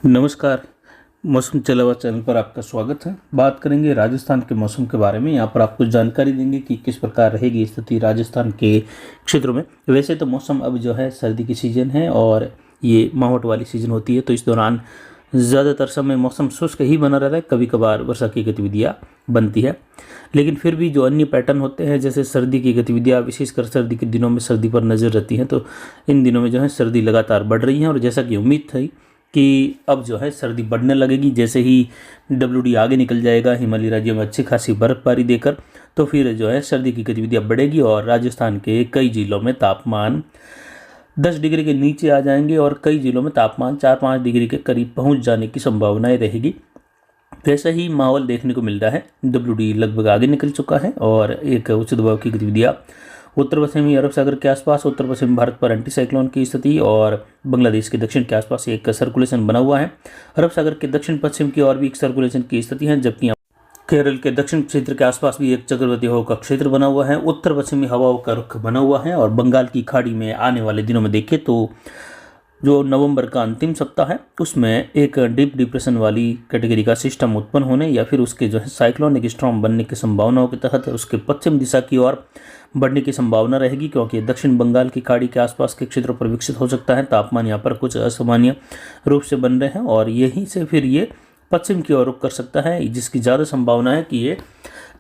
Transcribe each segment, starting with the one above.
नमस्कार। मौसम चला हुआ चैनल पर आपका स्वागत है। बात करेंगे राजस्थान के मौसम के बारे में। यहाँ पर आपको जानकारी देंगे कि किस प्रकार रहेगी स्थिति राजस्थान के क्षेत्रों में। वैसे तो मौसम अब जो है सर्दी की सीज़न है और ये मावठ वाली सीज़न होती है, तो इस दौरान ज़्यादातर समय मौसम शुष्क ही बना रहता है। कभी कभार वर्षा की गतिविधियाँ बनती है, लेकिन फिर भी जो अन्य पैटर्न होते हैं जैसे सर्दी की गतिविधियाँ, विशेषकर सर्दी के दिनों में सर्दी पर नज़र रहती हैं, तो इन दिनों में जो है सर्दी लगातार बढ़ रही है। और जैसा कि उम्मीद थी कि अब जो है सर्दी बढ़ने लगेगी, जैसे ही WD आगे निकल जाएगा हिमालयी राज्यों में अच्छी खासी बर्फबारी देकर, तो फिर जो है सर्दी की गतिविधियाँ बढ़ेगी और राजस्थान के कई जिलों में तापमान 10 डिग्री के नीचे आ जाएंगे और कई जिलों में तापमान 4-5 डिग्री के करीब पहुंच जाने की संभावनाएं रहेगी। वैसा ही माहौल देखने को मिल रहा है। WD लगभग आगे निकल चुका है और एक उच्च दबाव की गतिविधियाँ उत्तर पश्चिमी अरब सागर के आसपास, उत्तर पश्चिम भारत पर एंटी साइक्लोन की स्थिति और बांग्लादेश के दक्षिण के आसपास एक सर्कुलेशन बना हुआ है। अरब सागर के दक्षिण पश्चिम की ओर भी एक सर्कुलेशन की स्थिति है, जबकि केरल के दक्षिण क्षेत्र के आसपास भी एक चक्रवाती हवा का क्षेत्र बना हुआ है। उत्तर पश्चिमी हवाओं का रुख बना हुआ है और बंगाल की खाड़ी में आने वाले दिनों में देखें तो जो नवंबर का अंतिम सप्ताह है उसमें एक डीप डिप्रेशन वाली कैटेगरी का सिस्टम उत्पन्न होने या फिर उसके जो है साइक्लोनिक स्टॉर्म बनने की संभावनाओं के तहत उसके पश्चिम दिशा की ओर बढ़ने की संभावना रहेगी, क्योंकि दक्षिण बंगाल की खाड़ी के आसपास के क्षेत्रों पर विकसित हो सकता है। तापमान यहाँ पर कुछ असामान्य रूप से बन रहे हैं और यहीं से फिर ये पश्चिम की ओर रुख कर सकता है, जिसकी ज़्यादा संभावना है कि ये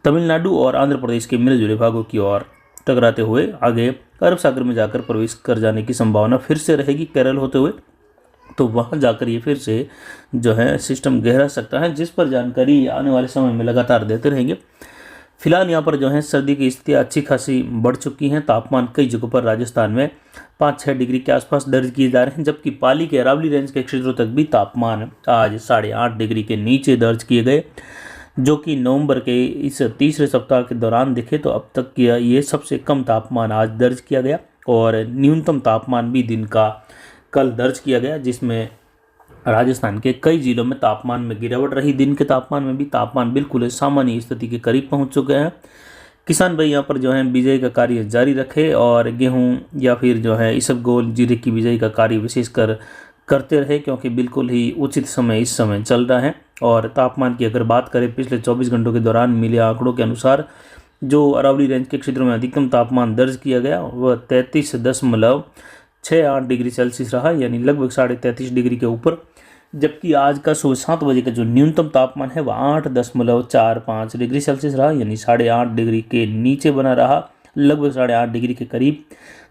तमिलनाडु और आंध्र प्रदेश के मिले जुले भागों की ओर टकराते हुए आगे अरब सागर में जाकर प्रवेश कर जाने की संभावना फिर से रहेगी केरल होते हुए। तो वहाँ जाकर ये फिर से जो है सिस्टम गहरा सकता है, जिस पर जानकारी आने वाले समय में लगातार देते रहेंगे। फिलहाल यहाँ पर जो है सर्दी की स्थितियाँ अच्छी खासी बढ़ चुकी हैं। तापमान कई जगहों पर राजस्थान में 5-6 डिग्री के आसपास दर्ज किए जा रहे हैं, जबकि पाली के अरावली रेंज के क्षेत्रों तक भी तापमान आज 8.5 डिग्री के नीचे दर्ज किए गए, जो कि नवंबर के इस तीसरे सप्ताह के दौरान देखें तो अब तक किया ये सबसे कम तापमान आज दर्ज किया गया। और न्यूनतम तापमान भी दिन का कल दर्ज किया गया, जिसमें राजस्थान के कई जिलों में तापमान में गिरावट रही। दिन के तापमान में भी तापमान बिल्कुल सामान्य स्थिति के करीब पहुंच चुके हैं। किसान भाई यहाँ पर जो है बिजाई का कार्य जारी रखे और गेहूं या फिर जो है इसबगोल जीरे की बिजाई का कार्य विशेषकर करते रहे, क्योंकि बिल्कुल ही उचित समय इस समय चल रहा है। और तापमान की अगर बात करें पिछले 24 घंटों के दौरान मिले आंकड़ों के अनुसार जो अरावली रेंज के क्षेत्रों में अधिकतम तापमान दर्ज किया गया वह 33.68 डिग्री सेल्सियस रहा, यानी लगभग 33.5 डिग्री के ऊपर। जबकि आज का सुबह 7 बजे का जो न्यूनतम तापमान है वह 8.45 डिग्री सेल्सियस रहा, यानी 8.5 डिग्री के नीचे बना रहा, लगभग 8.5 डिग्री के करीब।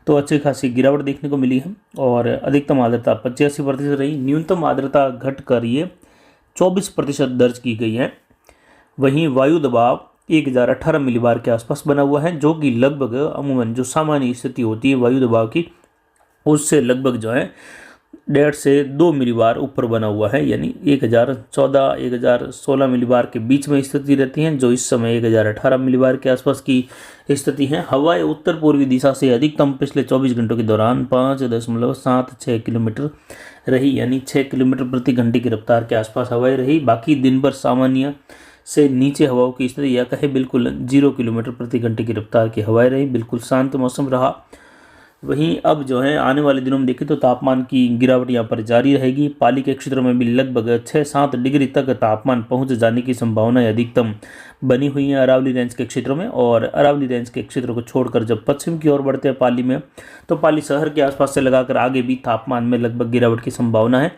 तो अच्छी खासी गिरावट देखने को मिली है और अधिकतम आर्द्रता 85% रही। न्यूनतम आर्द्रता घटकर ये 24% दर्ज की गई है। वहीं वायु दबाव 1018 मिलीबार के आसपास बना हुआ है, जो कि लगभग अमूमन जो सामान्य स्थिति होती है वायु दबाव की उससे लगभग जो है 1.5 से 2 मिलीबार ऊपर बना हुआ है, यानी 1014-1016 मिलीबार के बीच में स्थिति रहती हैं, जो इस समय 1018 मिलीबार के आसपास की स्थिति है। हवाएं उत्तर पूर्वी दिशा से अधिकतम पिछले 24 घंटों के दौरान 5.76 किलोमीटर रही, यानी 6 किलोमीटर प्रति घंटे की रफ्तार के आसपास हवाएं रही। बाकी दिन भर सामान्य से नीचे हवाओं की स्थिति या कहे बिल्कुल 0 किलोमीटर प्रति घंटे की रफ्तार की हवाएं रही। बिल्कुल शांत मौसम रहा। वहीं अब जो है आने वाले दिनों में देखें तो तापमान की गिरावट यहाँ पर जारी रहेगी। पाली के क्षेत्रों में भी लगभग 6-7 डिग्री तक तापमान पहुँच जाने की संभावनाएं अधिकतम बनी हुई हैं अरावली रेंज के क्षेत्रों में। और अरावली रेंज के क्षेत्रों को छोड़कर जब पश्चिम की ओर बढ़ते हैं पाली में, तो पाली शहर के आसपास से लगाकर आगे भी तापमान में लगभग गिरावट की संभावना है।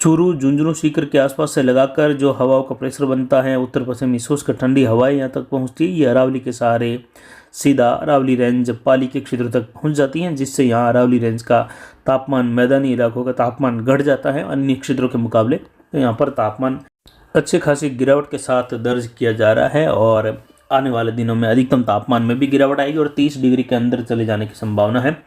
चूरू, झुंझुनू, सीकर के आसपास से लगाकर जो हवाओं का प्रेशर बनता है, उत्तर पश्चिमी शुष्क ठंडी हवाएं यहाँ तक पहुँचती है। ये अरावली के सहारे सीधा अरावली रेंज पाली के क्षेत्र तक पहुंच जाती हैं, जिससे यहाँ अरावली रेंज का तापमान, मैदानी इलाकों का तापमान घट जाता है अन्य क्षेत्रों के मुकाबले। तो यहाँ पर तापमान अच्छी खासी गिरावट के साथ दर्ज किया जा रहा है और आने वाले दिनों में अधिकतम तापमान में भी गिरावट आएगी और 30 डिग्री के अंदर चले जाने की संभावना है।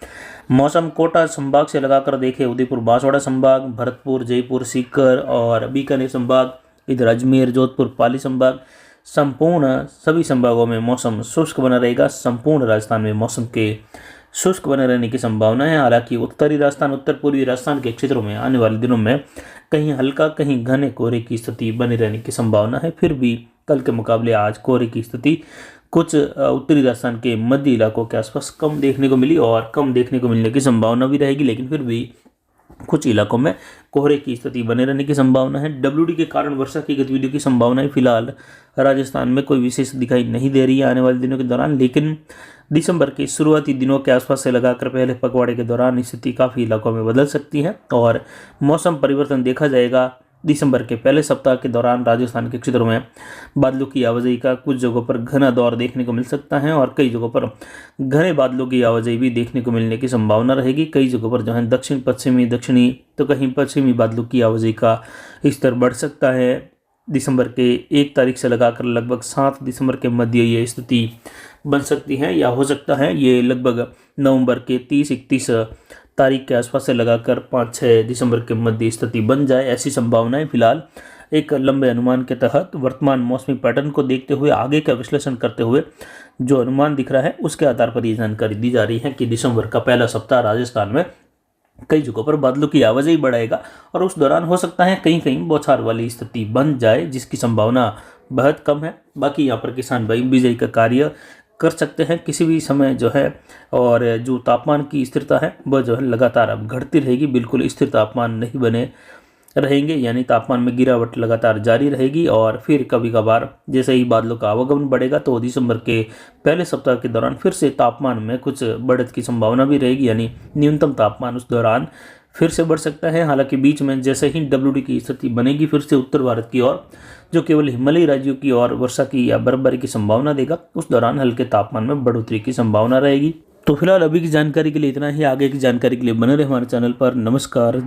मौसम कोटा संभाग से लगाकर देखें, उदयपुर बांसवाड़ा संभाग, भरतपुर, जयपुर, सीकर और बीकानेर संभाग, इधर अजमेर, जोधपुर, पाली संभाग, संपूर्ण सभी संभागों में मौसम शुष्क बना रहेगा। संपूर्ण राजस्थान में मौसम के शुष्क बने रहने की संभावना है। हालांकि उत्तरी राजस्थान, उत्तर पूर्वी राजस्थान के क्षेत्रों में आने वाले दिनों में कहीं हल्का कहीं घने कोहरे की स्थिति बनी रहने की संभावना है। फिर भी कल के मुकाबले आज कोहरे की स्थिति कुछ उत्तरी राजस्थान के मध्य इलाकों के आसपास कम देखने को मिली और कम देखने को मिलने की संभावना भी रहेगी, लेकिन फिर भी कुछ इलाकों में कोहरे की स्थिति बने रहने की संभावना है। WD के कारण वर्षा की गतिविधियों की संभावनाएं फिलहाल राजस्थान में कोई विशेष दिखाई नहीं दे रही है आने वाले दिनों के दौरान, लेकिन दिसंबर के शुरुआती दिनों के आसपास से लगाकर पहले पखवाड़े के दौरान स्थिति काफ़ी इलाकों में बदल सकती है और मौसम परिवर्तन देखा जाएगा। दिसंबर के पहले सप्ताह के दौरान राजस्थान के क्षेत्रों में बादलों की आवाजाही का कुछ जगहों पर घना दौर देखने को मिल सकता है और कई जगहों पर घने बादलों की आवाजाही भी देखने को मिलने की संभावना रहेगी। कई जगहों पर जो है दक्षिण पश्चिमी, दक्षिणी तो कहीं पश्चिमी बादलों की आवाजाही का स्तर बढ़ सकता है। दिसंबर के 1 तारीख से लगाकर लगभग 7 दिसंबर के मध्य ये स्थिति बन सकती है, या हो सकता है ये लगभग नवंबर के 30-31 तारीख के आसपास से लगाकर 5-6 दिसंबर के मध्य स्थिति बन जाए, ऐसी संभावनाएं फिलहाल एक लंबे अनुमान के तहत वर्तमान मौसमी पैटर्न को देखते हुए आगे का विश्लेषण करते हुए जो अनुमान दिख रहा है उसके आधार पर ये जानकारी दी जा रही है कि दिसंबर का पहला सप्ताह राजस्थान में कई जगहों पर बादलों की आवाजाही बढ़ाएगा और उस दौरान हो सकता है कहीं कहीं बौछार वाली स्थिति बन जाए, जिसकी संभावना बहुत कम है। बाकी यहाँ पर किसान भाई बिजाई का कार्य कर सकते हैं किसी भी समय जो है, और जो तापमान की स्थिरता है वह जो है लगातार अब घटती रहेगी, बिल्कुल स्थिर तापमान नहीं बने रहेंगे, यानी तापमान में गिरावट लगातार जारी रहेगी। और फिर कभी कभार जैसे ही बादलों का आवागमन बढ़ेगा तो दिसंबर के पहले सप्ताह के दौरान फिर से तापमान में कुछ बढ़त की संभावना भी रहेगी, यानी न्यूनतम तापमान उस दौरान फिर से बढ़ सकता है। हालांकि बीच में जैसे ही WD की स्थिति बनेगी फिर से उत्तर भारत की ओर, जो केवल हिमालयी राज्यों की ओर वर्षा की या बर्फबारी की संभावना देगा, उस दौरान हल्के तापमान में बढ़ोतरी की संभावना रहेगी। तो फिलहाल अभी की जानकारी के लिए इतना ही, आगे की जानकारी के लिए बने रहे हमारे चैनल पर। नमस्कार।